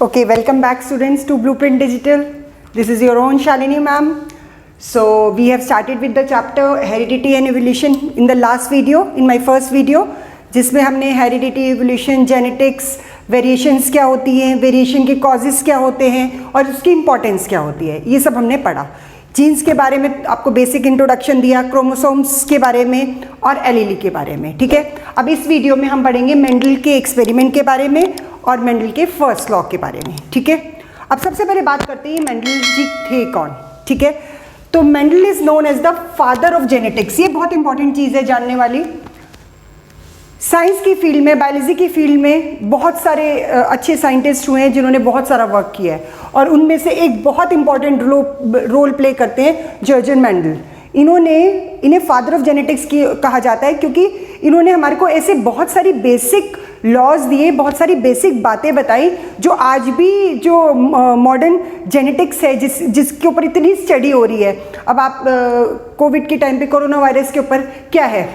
Okay, welcome back students to Blueprint Digital. This is your own Shalini ma'am. So we have started with the chapter Heredity and Evolution in the last video, in my first video, जिसमें हमने heredity, evolution, genetics, variations क्या होती हैं, variation के causes क्या होते हैं और उसकी इंपॉर्टेंस क्या होती है, ये सब हमने पढ़ा। जीन्स के बारे में आपको बेसिक इंट्रोडक्शन दिया, क्रोमोसोम्स के बारे में और एलीली के बारे में, ठीक है। अब इस वीडियो में हम पढ़ेंगे मेंडल के एक्सपेरिमेंट के बारे में और मेंडल के फर्स्ट लॉ के बारे में, ठीक है। अब सबसे पहले बात करते हैं मेंडल जी थे कौन, ठीक है। तो Mendel is known as the father of genetics. ये बहुत इंपॉर्टेंट चीज़ है जानने वाली। साइंस की फील्ड में, बायोलॉजी की फील्ड में बहुत सारे अच्छे साइंटिस्ट हुए हैं जिन्होंने बहुत सारा वर्क किया है और उनमें से एक बहुत इंपॉर्टेंट रोल प्ले करते हैं जॉर्ज मेंडल। इन्हें फादर ऑफ जेनेटिक्स की कहा जाता है क्योंकि इन्होंने हमारे को ऐसे बहुत सारी बेसिक लॉज दिए, बहुत सारी बेसिक बातें बताई जो आज भी जो मॉडर्न जेनेटिक्स है जिसके ऊपर इतनी स्टडी हो रही है। अब आप कोविड के टाइम पे कोरोना वायरस के ऊपर क्या है,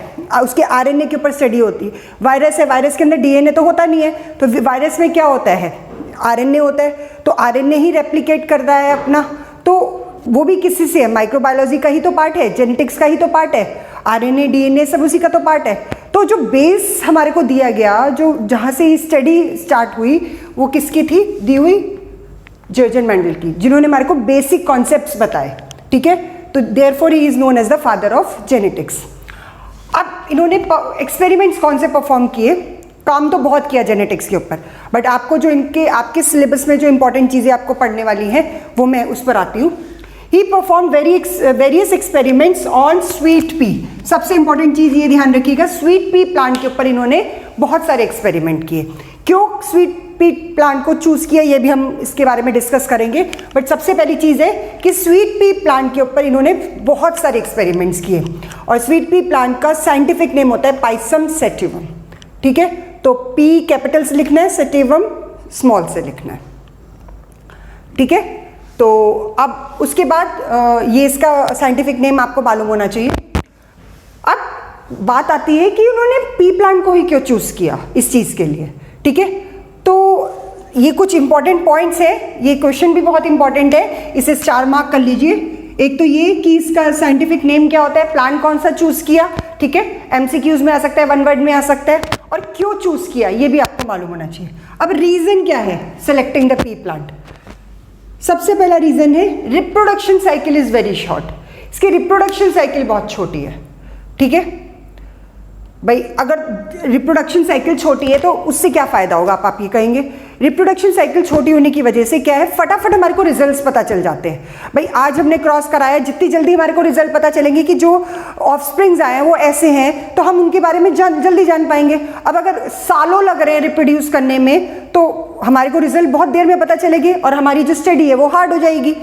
उसके आरएनए के ऊपर स्टडी होती है। वायरस है, वायरस के अंदर डीएनए तो होता नहीं है, तो वायरस में क्या होता है, आरएनए होता है। तो आरएनए ही रेप्लिकेट करता है अपना, तो वो भी किसी से है, माइक्रोबायोलॉजी का ही तो पार्ट है, जेनेटिक्स का ही तो पार्ट है, आरएनए डीएनए सब उसी का तो पार्ट है। तो जो बेस हमारे को दिया गया, जो जहाँ से स्टडी स्टार्ट हुई, वो किसकी थी, दी हुई जॉर्ज मेंडल की, जिन्होंने हमारे को बेसिक कॉन्सेप्ट्स बताए, ठीक है। तो therefore he is known as the father of genetics. अब इन्होंने एक्सपेरिमेंट्स कौन से परफॉर्म किए, काम तो बहुत किया जेनेटिक्स के ऊपर, बट आपको जो आपके सिलेबस में जो इंपॉर्टेंट चीज़ें आपको पढ़ने वाली हैं वो मैं उस पर आती हूँ। He performed various experiments on sweet pea। सबसे इंपॉर्टेंट चीज़ ये ध्यान रखिएगा, स्वीट पी प्लांट के ऊपर इन्होंने बहुत सारे एक्सपेरिमेंट किए। क्यों स्वीट पी प्लांट को चूज किया ये भी हम इसके बारे में डिस्कस करेंगे, बट सबसे पहली चीज़ है कि स्वीट पी प्लांट के ऊपर इन्होंने बहुत सारे एक्सपेरिमेंट्स किए और स्वीट पी प्लांट का साइंटिफिक नेम होता है पाइसम सेटिवम, ठीक है। तो पी कैपिटल से लिखना है, सेटिवम स्मॉल से लिखना है, ठीक है। तो अब उसके बाद ये इसका साइंटिफिक नेम आपको मालूम होना चाहिए। अब बात आती है कि उन्होंने पी प्लांट को ही क्यों चूज किया इस चीज़ के लिए, ठीक है। तो ये कुछ इंपॉर्टेंट पॉइंट्स है, ये क्वेश्चन भी बहुत इंपॉर्टेंट है, इसे 4 मार्क कर लीजिए। एक तो ये कि इसका साइंटिफिक नेम क्या होता है, प्लांट कौन सा चूज किया, ठीक है। एमसीक्यूज में आ सकता है, 1 वर्ड में आ सकता है, और क्यों चूज किया ये भी आपको मालूम होना चाहिए। अब रीजन क्या है सेलेक्टिंग द पी प्लांट। सबसे पहला रीजन है reproduction cycle is very short. इसकी रिप्रोडक्शन साइकिल बहुत छोटी है, ठीक है भाई। अगर रिप्रोडक्शन साइकिल छोटी है तो उससे क्या फायदा होगा, आप ये कहेंगे। रिप्रोडक्शन साइकिल छोटी होने की वजह से क्या है, फटाफट हमारे को रिजल्ट्स पता चल जाते हैं। भाई आज हमने क्रॉस कराया, जितनी जल्दी हमारे को रिजल्ट पता चलेंगे कि जो ऑफस्प्रिंग्स आए हैं वो ऐसे हैं, तो हम उनके बारे में जल्दी जान पाएंगे। अब अगर सालों लग रहे हैं रिप्रोड्यूस करने में तो हमारे को रिजल्ट बहुत देर में पता चलेगी और हमारी जो स्टडी है वो हार्ड हो जाएगी।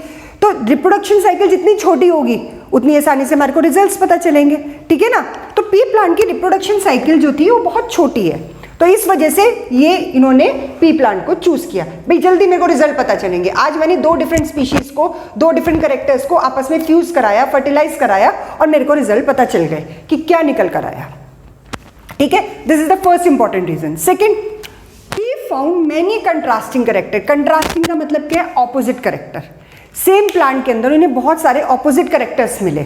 तो रिप्रोडक्शन साइकिल जितनी छोटी होगी उतनी आसानी से हमारे को रिजल्ट्स पता चलेंगे, ठीक है ना। तो पी प्लांट की रिप्रोडक्शन साइकिल जो थी वो बहुत छोटी है, तो इस वजह से ये इन्होंने पी प्लांट को चूज किया। भाई जल्दी मेरे को रिजल्ट पता चलेंगे। आज मैंने 2 डिफरेंट स्पीशीज को, 2 डिफरेंट कैरेक्टर्स को आपस में फ्यूज कराया, फर्टिलाइज कराया और मेरे को रिजल्ट पता चल गए कि क्या निकल कर आया, ठीक है। This is the first important reason. Second, he found many contrasting character. Contrasting का मतलब क्या है, ऑपोजिट कैरेक्टर। सेम प्लांट के अंदर उन्हें बहुत सारे ऑपोजिट कैरेक्टर्स मिले,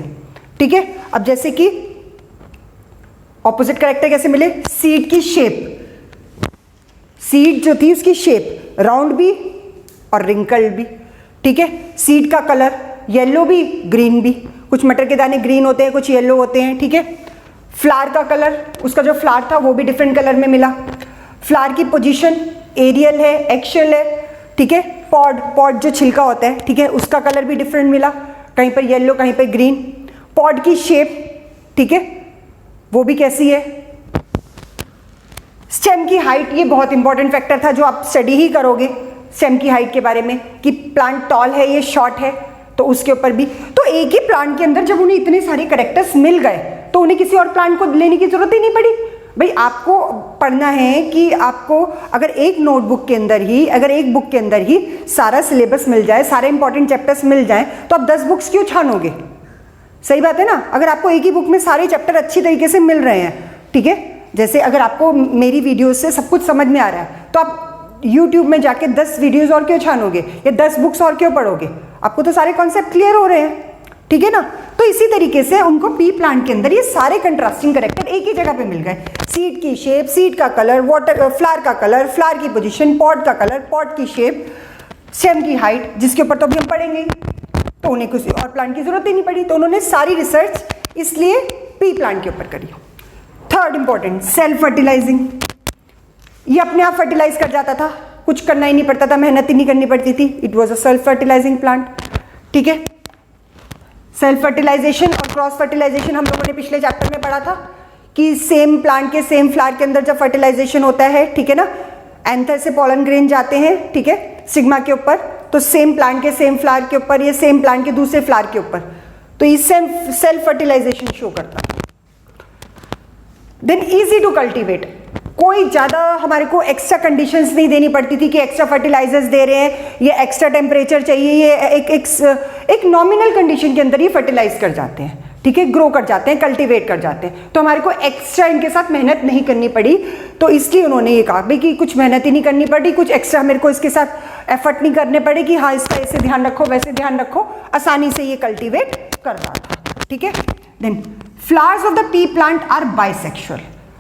ठीक है। अब जैसे कि ऑपोजिट कैरेक्टर कैसे मिले, सीड की शेप, सीड जो थी उसकी शेप राउंड भी और रिंकल्ड भी, ठीक है। सीड का कलर येलो भी ग्रीन भी, कुछ मटर के दाने ग्रीन होते हैं, कुछ येलो होते हैं, ठीक है। फ्लावर का कलर, उसका जो फ्लावर था वो भी डिफरेंट कलर में मिला। फ्लावर की पोजीशन एरियल है, एक्शेल है, ठीक है। पॉड जो छिलका होता है, ठीक है, उसका कलर भी डिफरेंट मिला, कहीं पर येलो कहीं पर ग्रीन। पॉड की शेप, ठीक है, वो भी कैसी है। स्टेम की हाइट, ये बहुत इंपॉर्टेंट फैक्टर था जो आप स्टडी ही करोगे स्टेम की हाइट के बारे में, कि प्लांट टॉल है ये शॉर्ट है, तो उसके ऊपर भी। तो एक ही प्लांट के अंदर जब उन्हें इतने सारे कैरेक्टर्स मिल गए तो उन्हें किसी और प्लांट को लेने की जरूरत ही नहीं पड़ी। भाई आपको पढ़ना है कि आपको अगर एक नोटबुक के अंदर ही, अगर एक बुक के अंदर ही सारा सिलेबस मिल जाए, सारे इंपॉर्टेंट चैप्टर्स मिल जाएं, तो आप 10 बुक्स क्यों छानोगे। सही बात है ना। अगर आपको एक ही बुक में सारे चैप्टर अच्छी तरीके से मिल रहे हैं, ठीक है, जैसे अगर आपको मेरी वीडियो से सब कुछ समझ में आ रहा है तो आप YouTube में जाके 10 वीडियोस और क्यों छानोगे या 10 बुक्स और क्यों पढ़ोगे? आपको तो सारे कॉन्सेप्ट क्लियर हो रहे हैं, ठीक है ना। तो इसी तरीके से उनको पी प्लांट के अंदर ये सारे कंट्रास्टिंग कैरेक्टर एक ही जगह पे मिल गए। सीड की शेप, सीड का कलर, वाटर फ्लावर का कलर, फ्लावर की पोजीशन, पॉट का कलर, पॉट की शेप, स्टेम की हाइट, जिसके ऊपर तो अभी हम पढ़ेंगे, तो उन्हें किसी और प्लांट की जरूरत ही नहीं पड़ी। तो उन्होंने सारी रिसर्च इसलिए पी प्लांट के ऊपर करी। Third important, self fertilising. ये अपने आप फर्टिलाइज कर जाता था, कुछ करना ही नहीं पड़ता था, मेहनत ही नहीं करनी पड़ती थी। It was a self fertilising plant, ठीक है। सेल्फ फर्टिलाइजेशन और क्रॉस फर्टिलाइजेशन हम लोगों ने पिछले चैप्टर में पढ़ा था कि सेम प्लांट के सेम फ्लावर के अंदर जब फर्टिलाइजेशन होता है, ठीक है ना, एंथर से पॉलन ग्रेन जाते हैं, ठीक है, सिग्मा के ऊपर, तो सेम प्लांट के सेम फ्लावर के ऊपर या सेम प्लांट के दूसरे फ्लावर के ऊपर, तो इससे सेल्फ फर्टिलाइजेशन शो करता है। देन इजी टू कल्टीवेट, कोई ज़्यादा हमारे को एक्स्ट्रा कंडीशंस नहीं देनी पड़ती थी कि एक्स्ट्रा फर्टिलाइजर्स दे रहे हैं, ये एक्स्ट्रा टेम्परेचर चाहिए, ये एक नॉमिनल कंडीशन के अंदर ये फर्टिलाइज कर जाते हैं, ठीक है, ग्रो कर जाते हैं, कल्टीवेट कर जाते हैं। तो हमारे को एक्स्ट्रा इनके साथ मेहनत नहीं करनी पड़ी, तो इसलिए उन्होंने ये कहा भाई कि कुछ मेहनत ही नहीं करनी पड़ी, कुछ एक्स्ट्रा मेरे को इसके साथ एफर्ट नहीं करने पड़े कि हाँ इसका ऐसे ध्यान रखो वैसे ध्यान रखो, आसानी से ये कल्टीवेट करता था, ठीक है। Then flowers of the pea plant are bisexual.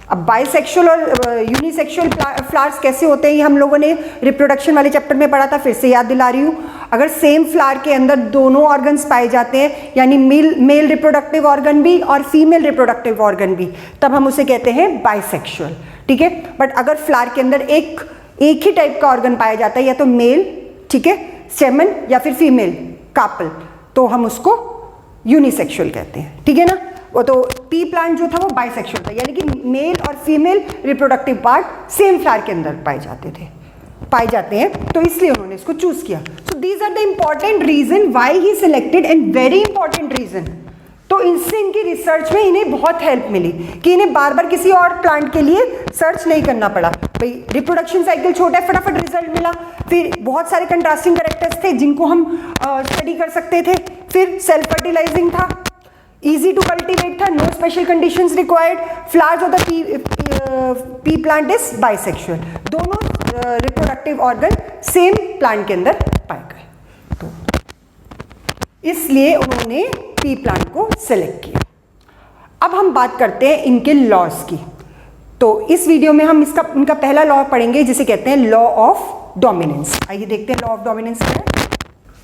अब बाइसेक्सुअल और यूनिसेक्सुअल फ्लावर्स कैसे होते हैं ये हम लोगों ने रिप्रोडक्शन वाले चैप्टर में पढ़ा था, फिर से याद दिला रही हूँ। अगर सेम फ्लावर के अंदर दोनों ऑर्गन्स पाए जाते हैं, यानी मेल रिप्रोडक्टिव ऑर्गन भी और फीमेल रिप्रोडक्टिव ऑर्गन भी, तब हम उसे कहते हैं बाइसेक्सुअल, ठीक है। बट अगर फ्लावर के अंदर एक ही टाइप का ऑर्गन पाया जाता है, या तो मेल, ठीक है, स्टेमन, या फिर फीमेल कार्पल, तो हम उसको यूनिसेक्सुअल कहते हैं, ठीक है ना। वो तो पी प्लांट जो था वो बाइसेक्सुअल था, यानी कि मेल और female reproductive part same flower के अंदर पाए जाते हैं, तो इसलिए उन्होंने इसको चूज किया। So these are the important reason why he selected, and very important reason. तो इससे इनकी रिसर्च में इन्हें बहुत हेल्प मिली कि इन्हें बार बार किसी और प्लांट के लिए सर्च नहीं करना पड़ा। भाई रिप्रोडक्शन साइकिल छोटा है, फटाफट रिजल्ट मिला, फिर बहुत सारे कंट्रास्टिंग कैरेक्टर्स थे जिनको हम स्टडी कर सकते थे, फिर सेल्फ फर्टिलाइजिंग था, easy to cultivate था, no special conditions required, flowers of the pea plant is bisexual, दोनों reproductive organ same plant के अंदर पाए गए, तो इसलिए उन्होंने pea plant को select किया। अब हम बात करते हैं इनके लॉज की। तो इस वीडियो में हम इनका पहला लॉ पढ़ेंगे जिसे कहते हैं लॉ ऑफ डोमिनेंस। आइए देखते हैं लॉ ऑफ डोमिनेंस क्या है।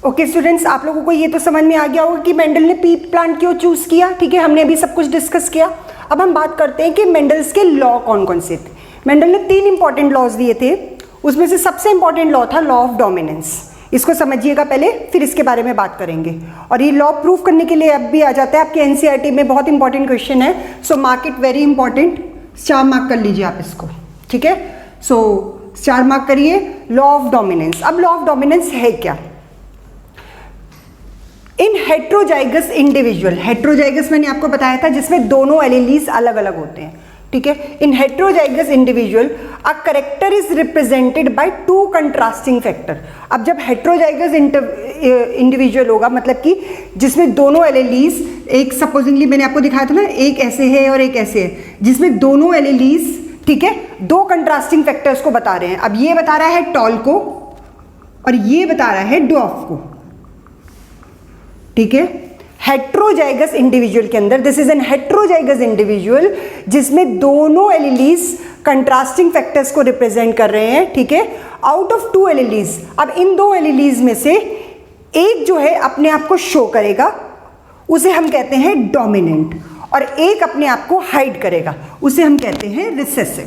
ओके स्टूडेंट्स, आप लोगों को ये तो समझ में आ गया होगा कि मेंडल ने पी प्लांट क्यों चूज किया, ठीक है, हमने अभी सब कुछ डिस्कस किया। अब हम बात करते हैं कि मेंडल्स के लॉ कौन कौन से थे। मेंडल ने 3 इंपॉर्टेंट लॉज दिए थे, उसमें से सबसे इंपॉर्टेंट लॉ था लॉ ऑफ डोमिनेंस। इसको समझिएगा पहले, फिर इसके बारे में बात करेंगे। और ये लॉ प्रूव करने के लिए अब भी आ जाता है आपके एनसीईआरटी में, बहुत इंपॉर्टेंट क्वेश्चन है, so mark it very important, star mark कर लीजिए आप इसको, ठीक है। सो स्टार मार्क करिए लॉ ऑफ डोमिनेंस। अब लॉ ऑफ डोमिनेंस है क्या? इन हेट्रोजाइगस इंडिविजुअल, हेट्रोजाइगस मैंने आपको बताया था जिसमें दोनों एलीलीज अलग अलग होते हैं, ठीक है। इन heterozygous individual a character is represented by 2 contrasting factor. अब जब हेट्रोजाइगस इंडिविजुअल होगा, मतलब कि जिसमें दोनों एलीलीज, एक सपोजिंगली मैंने आपको दिखाया था ना, एक ऐसे है और एक ऐसे है, जिसमें दोनों एलीलीज, ठीक है, 2 कंट्रास्टिंग फैक्टर्स को बता रहे हैं। अब ये बता रहा है टॉल को और ये बता रहा है ड्वार्फ को, ठीक है। हेट्रोजाइगस इंडिविजुअल के अंदर, this is an heterozygous individual जिसमें दोनों एलीलीज कंट्रास्टिंग फैक्टर्स को रिप्रेजेंट कर रहे हैं, ठीक है, आउट ऑफ 2 एलीलीज। अब इन 2 एलीलीज में से एक जो है अपने आप को शो करेगा, उसे हम कहते हैं डोमिनेंट, और एक अपने आप को हाइड करेगा, उसे हम कहते हैं recessive.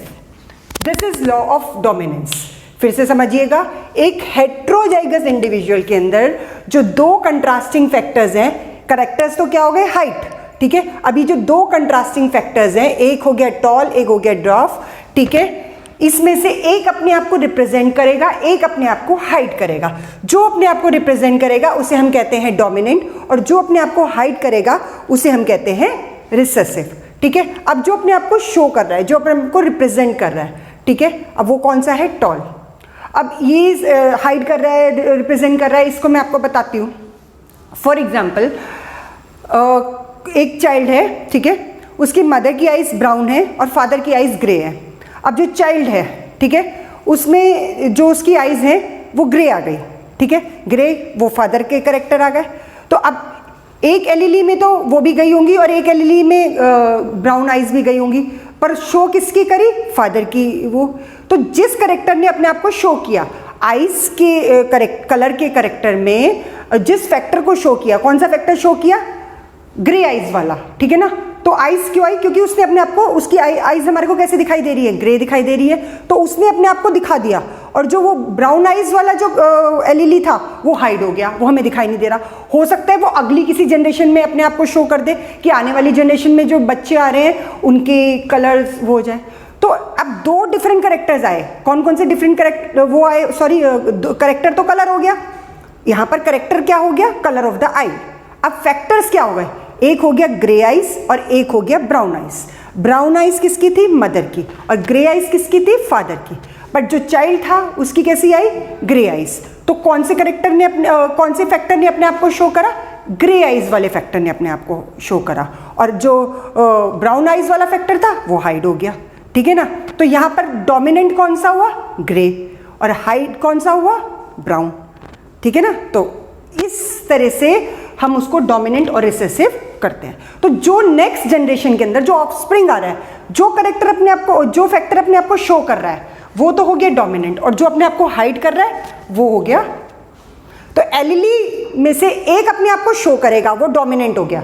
This is law of dominance. फिर से समझिएगा, एक हेट्रोजाइगस इंडिविजुअल के अंदर जो 2 कंट्रास्टिंग फैक्टर्स हैं, कैरेक्टर्स तो क्या हो गए, हाइट, ठीक है। अभी जो 2 कंट्रास्टिंग फैक्टर्स हैं, एक हो गया टॉल, एक हो गया ड्वार्फ, ठीक है, इसमें से एक अपने आप को रिप्रेजेंट करेगा, एक अपने आप को हाइड करेगा। जो अपने आप को रिप्रेजेंट करेगा उसे हम कहते हैं डोमिनेंट, और जो अपने आप को हाइड करेगा उसे हम कहते हैं रिसेसिव, ठीक है। अब जो अपने आप को शो कर रहा है, जो अपने आप को रिप्रेजेंट कर रहा है, ठीक है, अब वो कौन सा है, टॉल। अब ये हाइड कर रहा है, रिप्रेजेंट कर रहा है, इसको मैं आपको बताती हूँ। फॉर एग्जाम्पल, एक चाइल्ड है, ठीक है, उसकी मदर की आइज ब्राउन है और फादर की आइज ग्रे है। अब जो चाइल्ड है, ठीक है, उसमें जो उसकी आइज है वो ग्रे आ गई, ठीक है, ग्रे वो फादर के करेक्टर आ गए। तो अब एक एलईली में तो वो भी गई होंगी और एक एलईली में ब्राउन आइज भी गई होंगी, पर शो किसकी करी? फादर की। वो तो जिस करेक्टर ने अपने आप को शो किया, आइज के कलर के करेक्टर में जिस फैक्टर को शो किया, कौन सा फैक्टर शो किया? ग्रे आइज वाला, ठीक है ना। तो आइज क्यों आई? क्योंकि उसने अपने आप को, उसकी आइज हमारे को कैसे दिखाई दे रही है? ग्रे दिखाई दे रही है, तो उसने अपने आप को दिखा दिया। और जो वो ब्राउन आइज वाला जो एलईली था वो हाइड हो गया, वो हमें दिखाई नहीं दे रहा। हो सकता है वो अगली किसी जनरेशन में अपने आप को शो कर दे कि आने वाली जनरेशन में जो बच्चे आ रहे हैं उनके कलर्स वो हो जाए। तो अब दो डिफरेंट करेक्टर्स आए। कौन कौन से डिफरेंट करेक्टर वो आए? सॉरी, करेक्टर तो कलर हो गया, यहाँ पर करेक्टर क्या हो गया? कलर ऑफ द आई। अब फैक्टर्स क्या हो गए? एक हो गया ग्रे आइज और एक हो गया ब्राउन आइज। ब्राउन आइज किसकी थी? मदर की। और ग्रे आइज किसकी थी? फादर की। बट जो चाइल्ड था उसकी कैसी आई? Grey eyes. तो कौन से करेक्टर ने अपने कौन से फैक्टर ने अपने आप को शो करा? ग्रे आइज वाले फैक्टर ने अपने आप को शो करा। और जो ब्राउन आइज वाला फैक्टर था वो हाइड हो गया, ठीक है ना। तो यहाँ पर डोमिनेंट कौन सा हुआ? ग्रे। और हाइड कौन सा हुआ? ब्राउन, ठीक है ना। तो इस तरह से हम उसको डोमिनेंट और रिसेसिव करते हैं। तो जो नेक्स्ट जनरेशन के अंदर जो ऑफस्प्रिंग आ रहा है, जो करेक्टर अपने आप को, जो फैक्टर अपने आप को शो कर रहा है वो तो हो गया डोमिनेंट, और जो अपने आप को हाइड कर रहा है वो हो गया। तो एलईली में से एक अपने आप को शो करेगा, वो डोमिनेंट हो गया।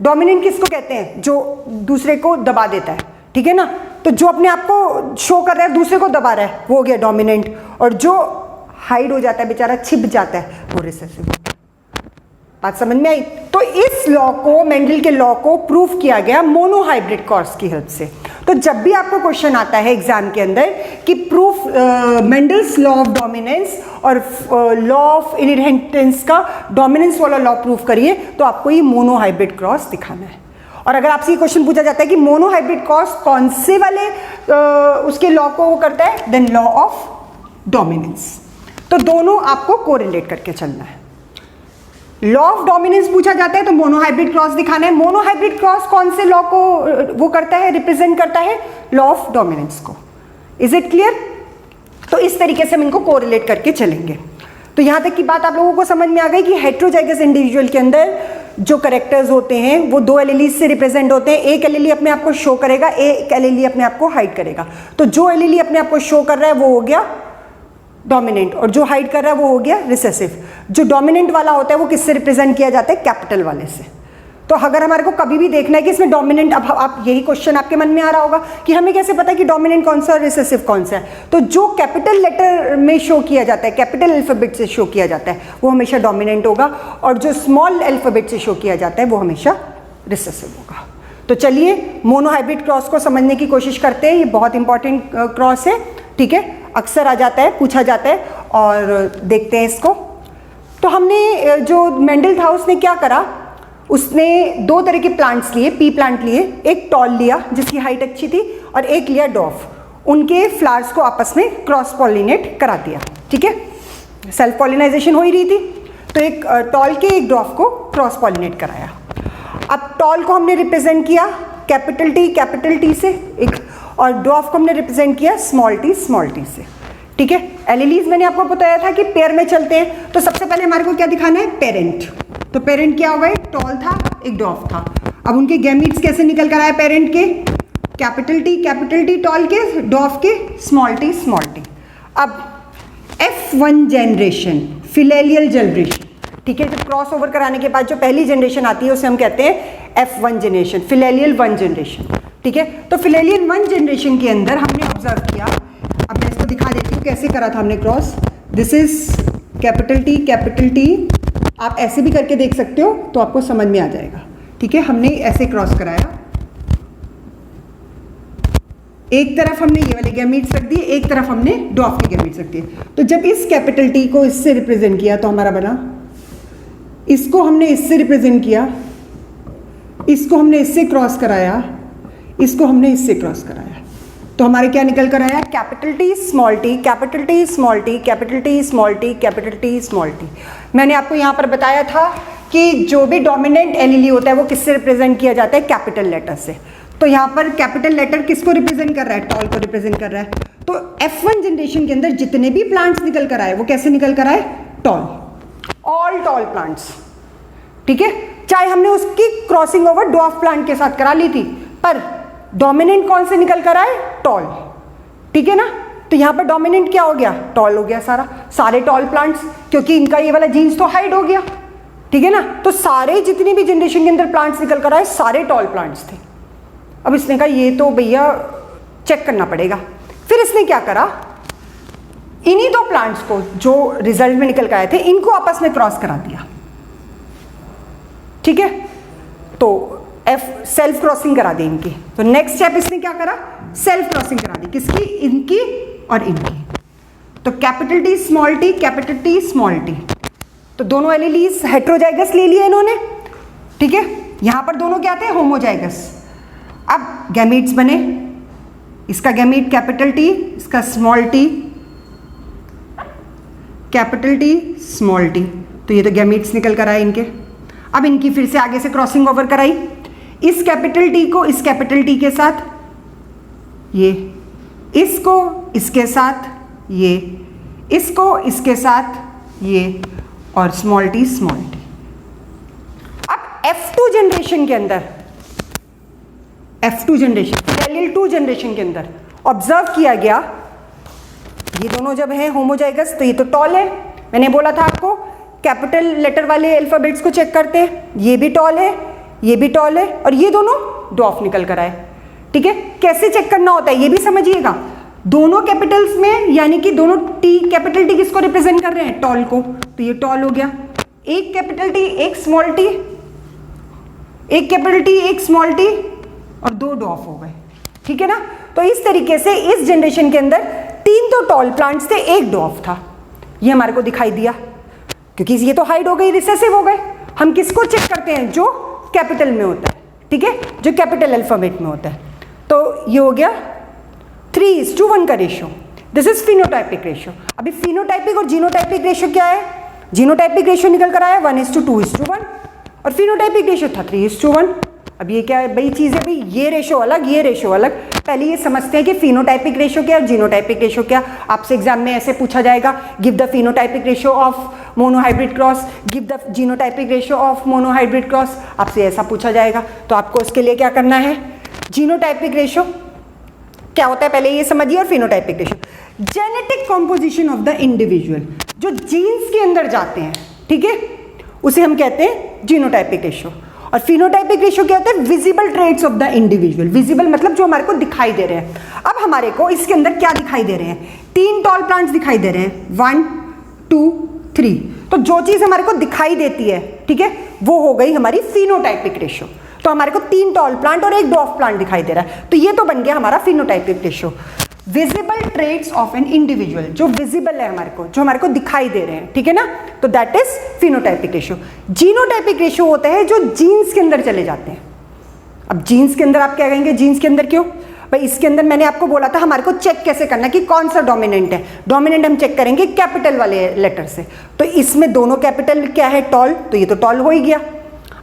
डोमिनेंट किसको कहते हैं? जो दूसरे को दबा देता है, ठीक है ना। तो जो अपने आप को शो कर रहा है दूसरे को दबा रहा है वो हो गया डोमिनेंट, और जो हाइड हो जाता है, बेचारा छिप जाता है, वो रिसेसिव। बात समझ में आई? तो इस लॉ को, मेंडल के लॉ को प्रूव किया गया मोनोहाइब्रिड क्रॉस की हेल्प से। तो जब भी आपको क्वेश्चन आता है एग्जाम के अंदर कि proof Mendel's law of dominance और लॉ ऑफ इनहेरिटेंस का डोमिनेंस वाला लॉ प्रूफ करिए, तो आपको ये मोनोहाइब्रिड क्रॉस दिखाना है। और अगर आपसे ये क्वेश्चन पूछा जाता है कि मोनोहाइब्रिड क्रॉस कौन से वाले उसके लॉ को वो करता है, देन लॉ ऑफ डोमिनेंस। तो दोनों आपको कोरिलेट करके चलना है। लॉ ऑफ डोमिनेंस पूछा जाता है तो मोनोहाइब्रिड क्रॉस दिखाना है। मोनोहाइब्रिड क्रॉस कौन से लॉ को वो करता है, रिप्रेजेंट करता है? लॉ ऑफ डोमिनेंस को। Is it clear? तो इस तरीके से हम इनको कोरिलेट करके चलेंगे। तो यहां तक की बात आप लोगों को समझ में आ गई कि हेटेरोजाइगस इंडिविजुअल के अंदर जो करेक्टर्स होते हैं वो दो एलीलीज से रिप्रेजेंट होते हैं। एक एलीली अपने आप को शो करेगा, एक एलीली अपने आप को हाइड करेगा। तो जो एलीली अपने आप को शो कर रहा है वो हो गया डोमिनेंट, और जो हाइड कर रहा है वो हो गया रिसेसिव। जो डोमिनेंट वाला होता है वो किससे रिप्रेजेंट किया जाता है? कैपिटल वाले से। तो अगर हमारे को कभी भी देखना है कि इसमें डोमिनेंट, अब आप यही क्वेश्चन आपके मन में आ रहा होगा कि हमें कैसे पता है कि डोमिनेंट कौन सा और रिसेसिव कौन सा है? तो जो कैपिटल लेटर में शो किया जाता है, कैपिटल अल्फाबेट से शो किया जाता है, वो हमेशा डोमिनेंट होगा, और जो स्मॉल अल्फाबेट से शो किया जाता है वो हमेशा रिसेसिव होगा। तो चलिए मोनोहाइब्रिड क्रॉस को समझने की कोशिश करते हैं। ये बहुत इंपॉर्टेंट क्रॉस है, ठीक है, अक्सर आ जाता है, पूछा जाता है, और देखते हैं इसको। तो हमने जो मेंडल था उसने क्या करा, उसने दो तरह के प्लांट्स लिए, पी प्लांट लिए। एक टॉल लिया जिसकी हाइट अच्छी थी, और एक लिया डॉफ। उनके फ्लावर्स को आपस में क्रॉस पॉलिनेट करा दिया, ठीक है, सेल्फ पॉलिनाइजेशन हो ही रही थी। तो एक टॉल के एक डॉफ को क्रॉस पॉलिनेट कराया। अब टॉल को हमने रिप्रेजेंट किया कैपिटल टी से एक, और डॉफ को हमने रिप्रेजेंट किया स्मॉल टी से, ठीक है। एलिलीज मैंने आपको बताया था कि पेयर में चलते हैं। तो सबसे पहले हमारे को क्या दिखाना है? पेरेंट। तो पेरेंट क्या होगा? एक टॉल था, एक डॉफ था। अब उनके गैमीट्स कैसे निकल कर आए पेरेंट के? कैपिटल टी टॉल के, डॉफ के स्मॉल टी। अब F1 जनरेशन, फिलेलियल जनरेशन, ठीक है, जब क्रॉस ओवर कराने के बाद जो पहली जनरेशन आती है उसे हम कहते हैं F1 जनरेशन, फिलेलियल 1 जनरेशन, ठीक है। तो फिलेलियल 1 जनरेशन के अंदर हमने ऑब्जर्व किया, अब मैं इसको दिखा देती हूँ कैसे करा था हमने cross. This is capital T, आप ऐसे भी करके देख सकते हो तो आपको समझ में आ जाएगा, ठीक है। हमने ऐसे क्रॉस कराया, एक तरफ हमने ये वाले गैमीट्स रख दिए, एक तरफ हमने डॉफ के गैमीट्स रख दिए। तो जब इस कैपिटल टी को इससे रिप्रेजेंट किया तो हमारा बना, इसको हमने इससे रिप्रेजेंट किया, इसको हमने इससे क्रॉस कराया, इसको हमने इससे क्रॉस कराया, तो हमारे क्या निकल कर आया? Capital T small T, capital T small T, capital T small T, capital T small T. मैंने आपको यहाँ पर बताया था कि जो भी डोमिनेंट एलीली होता है वो किससे रिप्रेजेंट किया जाता है? कैपिटल लेटर से। तो यहाँ पर कैपिटल लेटर किसको रिप्रेजेंट कर रहा है? टॉल को रिप्रेजेंट कर रहा है। तो F1 जनरेशन के अंदर जितने भी प्लांट्स निकल कर आए वो कैसे निकल कर आए? टॉल, ऑल टॉल प्लांट्स, ठीक है। चाहे हमने उसकी क्रॉसिंग ओवर ड्वार्फ प्लांट के साथ करा ली थी, पर डोमिनेंट कौन से निकल कर आए? टॉल, ठीक है ना। तो यहाँ पर डोमिनेंट क्या हो गया? टॉल हो गया सारे टॉल प्लांट्स, क्योंकि इनका ये वाला जीन्स तो हाइड हो गया, ठीक है ना। तो सारे जितने भी जनरेशन के अंदर प्लांट्स निकल कर आए सारे टॉल प्लांट्स थे। अब इसने कहा ये तो भैया चेक करना पड़ेगा। फिर इसने क्या करा, इन्हीं दो प्लांट्स को जो रिजल्ट में निकल कर आए थे इनको आपस में क्रॉस करा दिया, ठीक है। तो सेल्फ क्रॉसिंग करा दी इनकी। तो नेक्स्ट स्टेप इसने क्या करा? सेल्फ क्रॉसिंग करा दी, किसकी? इनकी और इनकी। तो capital T small t, capital T small t, तो दोनों एलिलीज हेट्रोजाइगस ले लिए इन्होंने, ठीक है। यहां पर दोनों क्या थे? होमोजाइगस। अब गैमीट्स बने, इसका गैमीट कैपिटल T, इसका small t, capital T small t। तो ये तो गैमीट्स निकल कर आए इनके। अब इनकी फिर से आगे से क्रॉसिंग ओवर कराई, इस कैपिटल T को इस कैपिटल T के साथ, ये इसको इसके साथ, ये इसको इसके साथ, ये और स्मॉल t स्मॉल t। अब F2 जनरेशन के अंदर, F2 जनरेशन, LL2 जनरेशन के अंदर ऑब्जर्व किया गया, ये दोनों जब हैं होमोजाइगस तो ये तो टॉल है। मैंने बोला था आपको कैपिटल लेटर वाले अल्फाबेट्स को चेक करते हैं, ये भी टॉल है, ये भी टॉल है, और ये दोनों ड्वार्फ निकल कर आए, ठीक है। कैसे चेक करना होता है ये भी समझिएगा। दोनों कैपिटल्स में, यानी कि दोनों टी, कैपिटल टी किसको रिप्रेजेंट कर रहे हैं? टॉल को। तो ये टॉल हो गया, एक कैपिटल टी एक स्मॉल टी, एक कैपिटल टी एक स्मॉल टी, और दो ड्वार्फ हो गए, ठीक है ना। तो इस तरीके से इस जनरेशन के अंदर 3 तो टॉल प्लांट्स थे, एक ड्वार्फ था। ये हमारे को दिखाई दिया, क्योंकि ये तो हाइड हो गई, रिसेसिव हो गए। हम किसको चेक करते हैं? जो कैपिटल में होता है, ठीक है, जो कैपिटल अल्फाबेट में होता है। तो ये हो गया 3:1 का ratio. This is phenotypic ratio. अभी फिनोटाइपिक और जीनोटाइपिक रेशियो क्या है? जीनोटाइपिक रेशियो निकल कर आया 1:2:1, और फिनोटाइपिक रेशियो था 3:1। अब ये क्या है भाई चीज़ है? भाई ये रेशियो अलग, ये रेशियो अलग। पहले ये समझते हैं कि फिनोटाइपिक रेशियो क्या और जीनोटाइपिक रेशियो क्या। आपसे एग्जाम में ऐसे पूछा जाएगा, give the phenotypic ratio of monohybrid cross, give the genotypic ratio of monohybrid cross, आपसे ऐसा पूछा जाएगा। तो आपको उसके लिए क्या करना है? जीनोटाइपिक रेशियो क्या होता है पहले ये समझिए, और phenotypic ratio genetic composition of the individual, जो जीन्स के अंदर जाते हैं, ठीक है, उसे हम कहते हैं जीनोटाइपिक रेशियो। और फिनोटाइपिक रेशियो क्या होता है? Visible traits of the individual. Visible मतलब जो हमारे को दिखाई दे रहे हैं। अब हमारे को इसके अंदर क्या दिखाई दे रहे हैं? 3 टॉल प्लांट्स दिखाई दे रहे हैं, 1 2 3। तो जो चीज हमारे को दिखाई देती है, ठीक है, वो हो गई हमारी फिनोटाइपिक रेशियो। तो हमारे को 3 टॉल प्लांट और एक ड्वार्फ प्लांट दिखाई दे रहा है, तो ये तो बन गया हमारा phenotypic ratio. Visible traits of an individual, जो विजिबल है हमारे को, जो हमारे को दिखाई दे रहे हैं, ठीक है ना, तो that is phenotypic ratio. Genotypic ratio होता है जो जीन्स के अंदर चले जाते हैं। अब जीन्स के अंदर आप क्या कहेंगे? जीन्स के अंदर क्यों भाई? इसके अंदर मैंने आपको बोला था हमारे को चेक कैसे करना कि कौन सा डोमिनेंट है। डोमिनेंट हम चेक करेंगे कैपिटल वाले लेटर से। तो इसमें दोनों कैपिटल क्या है? टॉल। तो ये तो टॉल हो ही गया।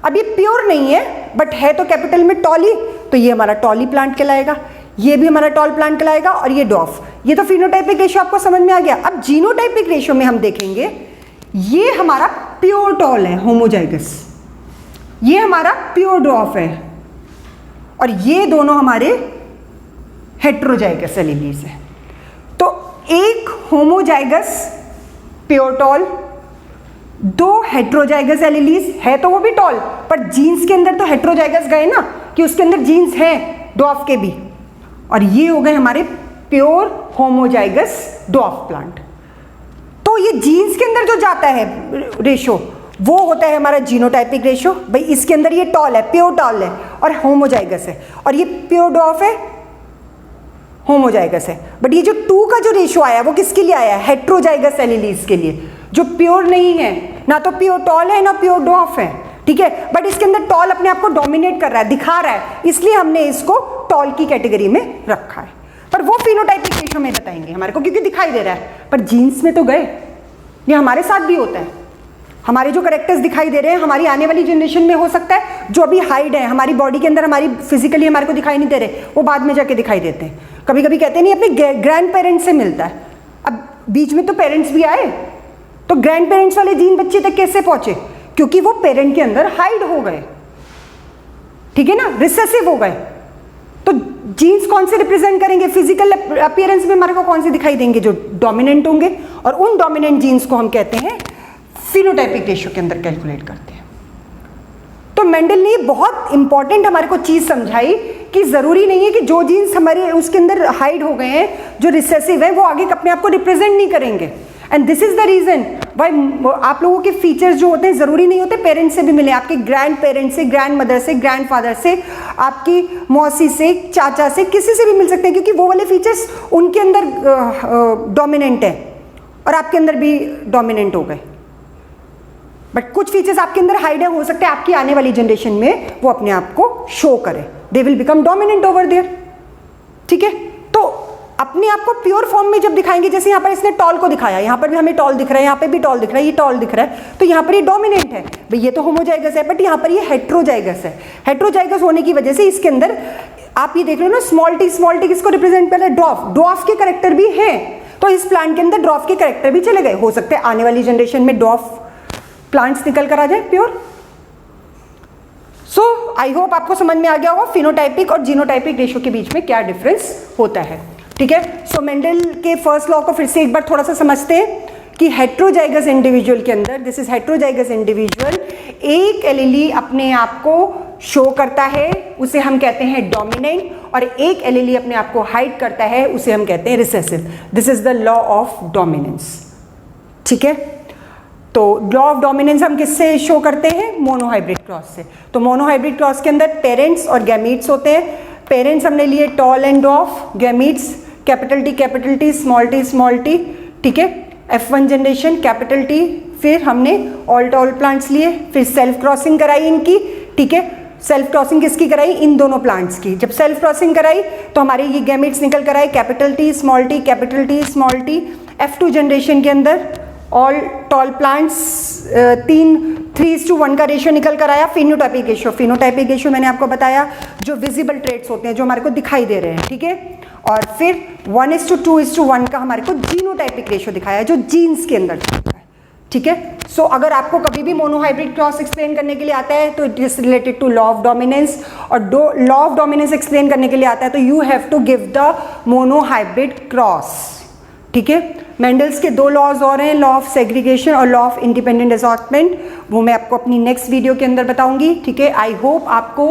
अब ये प्योर नहीं है बट है तो कैपिटल में टॉल ही, तो ये हमारा टॉली प्लांट कहलाएगा, ये भी हमारा टॉल प्लांट कहलाएगा, और ये डॉफ। ये तो फिनोटाइपिक रेशियो आपको समझ में आ गया। अब जीनोटाइपिक रेशियो में हम देखेंगे, ये हमारा प्योर टॉल है, होमोजाइगस, ये हमारा प्योर डॉफ है, और ये दोनों हमारे हेट्रोजाइगस एलिलीज है। तो एक होमोजाइगस प्योर टॉल, 2 हेट्रोजाइगस एलिलीज है, तो वो भी टॉल, पर जीन्स के अंदर तो हेट्रोजाइगस गए ना, कि उसके अंदर जीन्स है डॉफ के भी, और ये हो गए हमारे प्योर होमोजाइगस डॉफ प्लांट। तो ये जीन्स के अंदर जो जाता है रेशो, वो होता है हमारा जीनोटाइपिक रेशियो। भाई इसके अंदर ये टॉल है, प्योर टॉल है और होमोजाइगस है, और ये प्योर डॉफ है, होमोजाइगस है। बट ये जो 2 का जो रेशियो आया वो किसके लिए आया? हेट्रोजाइगस एलिलीज के लिए, जो प्योर नहीं है, ना तो प्योर टॉल है ना प्योर डॉफ है, ठीक है। बट इसके अंदर टॉल अपने आप को डोमिनेट कर रहा है, दिखा रहा है, इसलिए हमने इसको टॉल की कैटेगरी में रखा है। पर वो फिनोटाइपिक रेशियो में बताएंगे हमारे को, क्योंकि दिखाई दे रहा है। पर जीन्स में तो गए, ये हमारे साथ भी होता है, हमारे जो करेक्टर्स दिखाई दे रहे हैं हमारी आने वाली जनरेशन में हो सकता है जो अभी हाइड है हमारी बॉडी के अंदर, हमारी फिजिकली हमारे को दिखाई नहीं दे रहे, वो बाद में जाके दिखाई देते हैं। कभी कभी कहते नहीं अपने ग्रैंड पेरेंट्स से मिलता है। अब बीच में तो पेरेंट्स भी आए, तो ग्रैंड पेरेंट्स वाले जीन बच्चे तक कैसे पहुंचे? क्योंकि वो पेरेंट के अंदर हाइड हो गए, ठीक है ना, रिसेसिव हो गए। तो जीन्स कौन से रिप्रेजेंट करेंगे? फिजिकल अपीयरेंस में हमारे को कौन से दिखाई देंगे? जो डोमिनेंट होंगे, और उन डोमिनेंट जीन्स को हम कहते हैं फिनोटाइपिक रेशियो के अंदर कैलकुलेट करते हैं। तो मेंडल ने बहुत इंपॉर्टेंट हमारे को चीज समझाई कि जरूरी नहीं है कि जो जीन्स हमारे उसके अंदर हाइड हो गए हैं, जो रिसेसिव है, वो आगे अपने आप को रिप्रेजेंट नहीं करेंगे। And this is the reason why आप लोगों के फीचर्स जो होते हैं जरूरी नहीं होते पेरेंट्स से भी मिले, आपके ग्रैंड पेरेंट्स से, ग्रैंड मदर से, ग्रैंड फादर से, आपकी मौसी से, चाचा से, किसी से भी मिल सकते हैं, क्योंकि वो वाले फीचर्स उनके अंदर डोमिनेंट है और आपके अंदर भी डोमिनेंट हो गए। बट कुछ फीचर्स आपके अंदर हाइड है, हो सकता है आपकी आने वाली जनरेशन में वो अपने आप को शो करे, they will become dominant over there, ठीक है। तो अपने आप को प्योर फॉर्म में जब दिखाएंगे, जैसे यहाँ पर इसने टॉल को दिखाया, यहाँ पर भी हमें टॉल दिख रहा है, यहाँ पे भी टॉल दिख रहा है, ये टॉल दिख रहा है, तो यहाँ पर ये डोमिनेंट है भाई, ये तो होमोजाइगस है, बट यहाँ पर ये हेट्रोजाइगस है। हेट्रोजाइगस होने की वजह से इसके अंदर आप ये देख रहे हो ना, स्मॉल टी किसको रिप्रेजेंट कर रहा है? ड्वार्फ। ड्वार्फ के कैरेक्टर भी है, तो इस प्लांट के अंदर ड्वार्फ के कैरेक्टर भी चले गए। हो सकता है आने वाली जनरेशन में ड्वार्फ प्लांट्स निकल कर आ जाए प्योर। सो आई होप आपको समझ में आ गया होगा फिनोटाइपिक और जीनोटाइपिक रेशियो के बीच में क्या डिफरेंस होता है, ठीक है। सो मेंडल के फर्स्ट लॉ को फिर से एक बार थोड़ा सा समझते हैं कि हेट्रोजाइगस इंडिविजुअल के अंदर, दिस इज हेट्रोजाइगस इंडिविजुअल, एक एलीली अपने आप को शो करता है, उसे हम कहते हैं डोमिनेंट, और एक एलीली अपने आप को हाइड करता है, उसे हम कहते हैं recessive. This is the law of dominance, ठीक है। तो लॉ ऑफ डोमिनेंस हम किससे शो करते हैं? मोनोहाइब्रिड क्रॉस से। तो मोनोहाइब्रिड क्रॉस के अंदर पेरेंट्स और गैमीट्स होते हैं। पेरेंट्स हमने लिए tall and dwarf, gametes capital T small T, ठीक है। F1 जनरेशन कैपिटल टी, फिर हमने ऑल टॉल प्लांट्स लिए, फिर सेल्फ क्रॉसिंग कराई इनकी, ठीक है। सेल्फ क्रॉसिंग किसकी कराई? इन दोनों प्लांट्स की। जब सेल्फ क्रॉसिंग कराई तो हमारे ये गैमीट्स निकल कर आए capital T small T. F2 generation के अंदर ऑल टॉल प्लांट्स 3:1 का रेशियो निकल कर आया। फिनोटाइपिक रेशियो मैंने आपको बताया, जो विजिबल ट्रेट्स होते हैं, जो हमारे को दिखाई दे रहे हैं, ठीक है। और फिर 1:2:1 का हमारे को जीनोटाइपिक रेशियो दिखाया, जो जीन्स के अंदर चलता है, ठीक है। सो अगर आपको कभी भी मोनोहाइब्रिड क्रॉस एक्सप्लेन करने के लिए आता है तो it is related to law of dominance, और लॉ ऑफ डोमिनेंस एक्सप्लेन करने के लिए आता है तो you have to give the monohybrid cross, ठीक है। मेंडल्स के दो लॉज और हैं, लॉ ऑफ सेग्रीगेशन और लॉ ऑफ इंडिपेंडेंट असॉर्टमेंट, वो मैं आपको अपनी नेक्स्ट वीडियो के अंदर बताऊंगी, ठीक है। आई होप आपको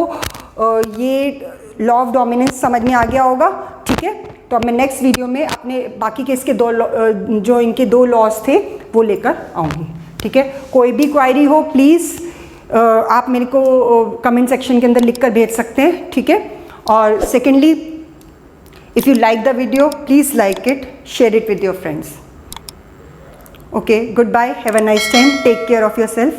ये लॉ ऑफ डोमिनेंस समझ में आ गया होगा, ठीक है। तो अब मैं नेक्स्ट वीडियो में अपने बाकी के इसके जो इनके दो लॉज थे वो लेकर आऊँगी, ठीक है। कोई भी क्वायरी हो प्लीज़ आप मेरे को कमेंट सेक्शन के अंदर लिख कर भेज सकते हैं, ठीक है। और secondly, if you like the video, please like it, share it with your friends. Okay, goodbye, have a nice time, take care of yourself.